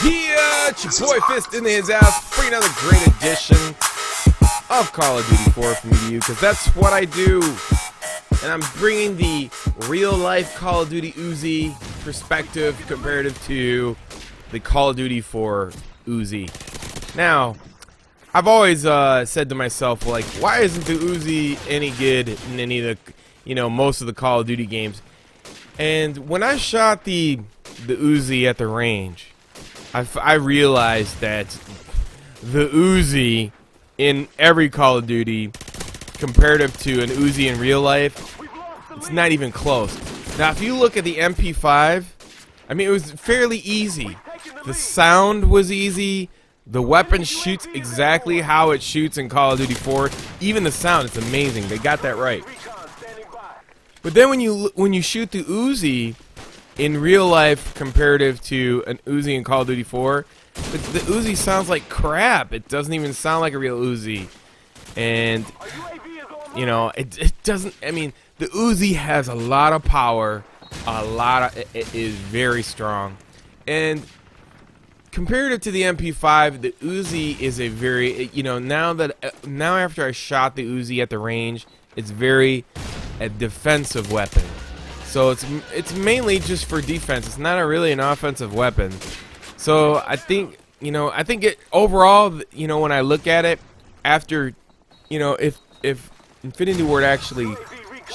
Yeah, it's your boy Fist in his house for another great edition of Call of Duty 4 for me to you, because that's what I do. And I'm bringing the real-life Call of Duty Uzi perspective comparative to the Call of Duty 4 Uzi. Now, I've always said to myself, like, why isn't the Uzi any good in any of the, most of the Call of Duty games? And when I shot the Uzi at the range, I realized that the Uzi in every Call of Duty, comparative to an Uzi in real life, it's not even close. Now, if you look at the MP5, I mean, it was fairly easy. The sound was easy. The weapon shoots exactly how it shoots in Call of Duty 4. Even the sound, it's amazing. They got that right. But then when you shoot the Uzi in real life comparative to an Uzi in Call of Duty 4, the Uzi sounds like crap. It doesn't even sound like a real Uzi. And, it doesn't, I mean, the Uzi has a lot of power, it is very strong. And comparative to the MP5, the Uzi is a very, now after I shot the Uzi at the range, it's very a defensive weapon. So it's mainly just for defense. It's not really an offensive weapon. So I think, it overall, when I look at it, after, if Infinity Ward actually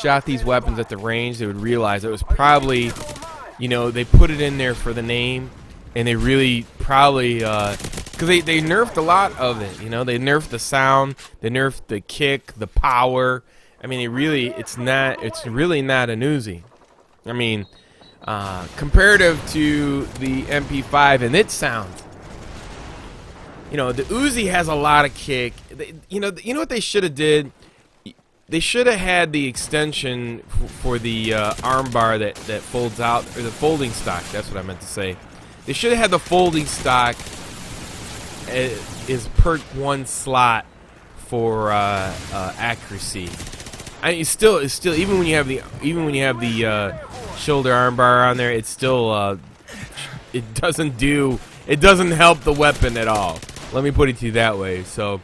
shot these weapons at the range, they would realize it was probably, they put it in there for the name, and they really probably, because they nerfed a lot of it, they nerfed the sound, they nerfed the kick, the power. I mean, it's really not an Uzi. I mean, comparative to the MP5 and its sound, the Uzi has a lot of kick. You know what they should have did? They should have had the extension for the armbar that folds out, or the folding stock. That's what I meant to say. They should have had the folding stock is perk one slot for accuracy. It's still even when you have the shoulder armbar on there, it's still it doesn't help the weapon at all. Let me put it to you that way. So,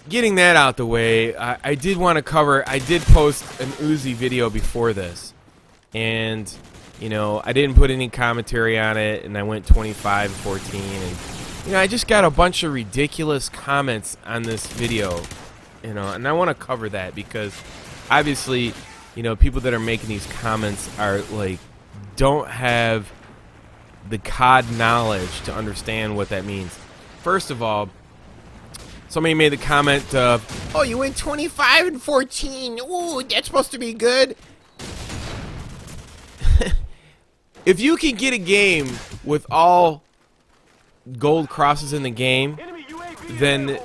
getting that out the way, I did want to cover. I did post an Uzi video before this, and I didn't put any commentary on it, and I went 25-14, and I just got a bunch of ridiculous comments on this video. And I want to cover that because obviously, people that are making these comments are like, don't have the COD knowledge to understand what that means. First of all, somebody made the comment of, "Oh, you went 25-14. Ooh, that's supposed to be good." If you can get a game with all gold crosses in the game, then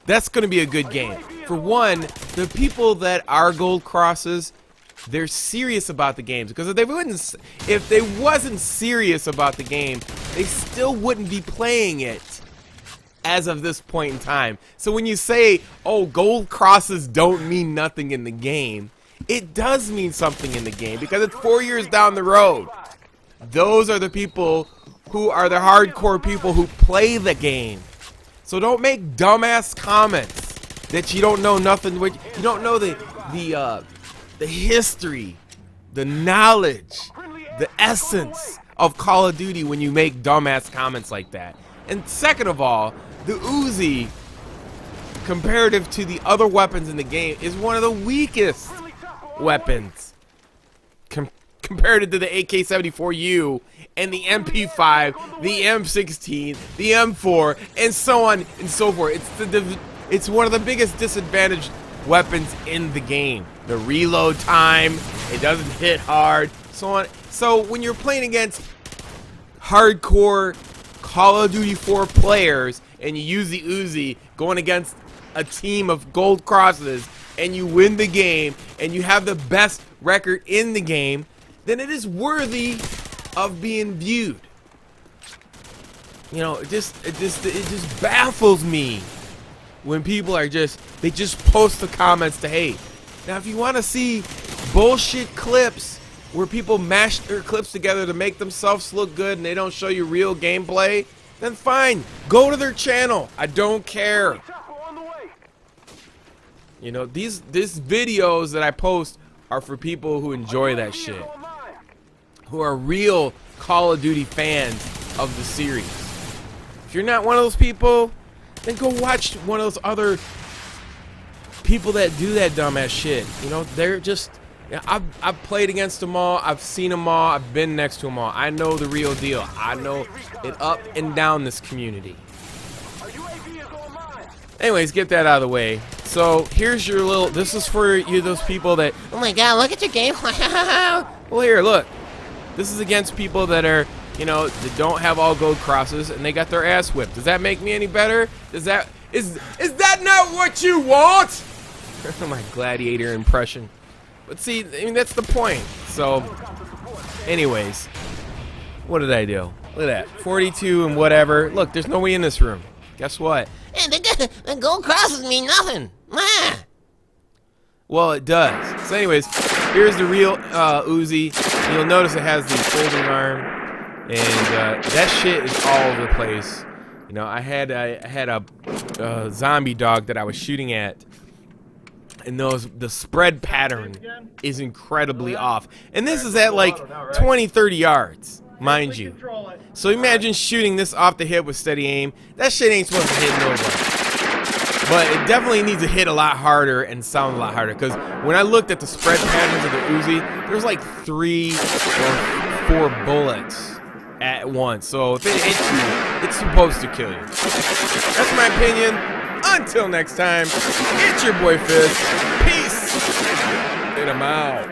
that's going to be a good game. For one, the people that are gold crosses, they're serious about the games. Because if they wasn't serious about the game, they still wouldn't be playing it as of this point in time. So when you say, "Oh, gold crosses don't mean nothing in the game," it does mean something in the game because it's 4 years down the road. Those are the people who are the hardcore people who play the game. So don't make dumbass comments that you don't know nothing. You don't know the history, the knowledge, the essence of Call of Duty when you make dumbass comments like that. And second of all, the Uzi, comparative to the other weapons in the game, is one of the weakest weapons compared to the AK-74U and the MP5, the M16, the M4, and so on and so forth. It's one of the biggest disadvantaged weapons in the game. The reload time, it doesn't hit hard, so on. So when you're playing against hardcore Call of Duty 4 players and you use the Uzi going against a team of gold crosses and you win the game and you have the best record in the game, then it is worthy of being viewed. It just baffles me when people are they just post the comments to hate. Now, if you want to see bullshit clips where people mash their clips together to make themselves look good and they don't show you real gameplay, then fine, go to their channel. I don't care. You know, these videos that I post are for people who enjoy that shit, who are real Call of Duty fans of the series. If you're not one of those people, then go watch one of those other people that do that dumbass shit. You know, they're just... I've played against them all. I've seen them all. I've been next to them all. I know the real deal. I know it up and down this community. Anyways, get that out of the way. So here's your little... This is for you, those people that... Oh my god, look at your game. Well, here, look. This is against people that are... You know, that don't have all gold crosses and they got their ass whipped. Does that make me any better? Is that not what you want? My gladiator impression. But see, I mean, that's the point. So, anyways, what did I do? Look at that, 42 and whatever. Look, there's nobody in this room. Guess what? Hey, the gold crosses mean nothing. Well, it does. So, anyways, here's the real Uzi. You'll notice it has the folding arm. And that shit is all over the place. You know, I had a zombie dog that I was shooting at, and the spread pattern is incredibly off. And this is at like 20-30 yards, mind you. So imagine shooting this off the hip with steady aim. That shit ain't supposed to hit nobody. But it definitely needs to hit a lot harder and sound a lot harder. Because when I looked at the spread patterns of the Uzi, there's like 3 or 4 bullets at once. So if it hits you, it's supposed to kill you. That's my opinion. Until next time, it's your boy Fist. Peace. And I'm out.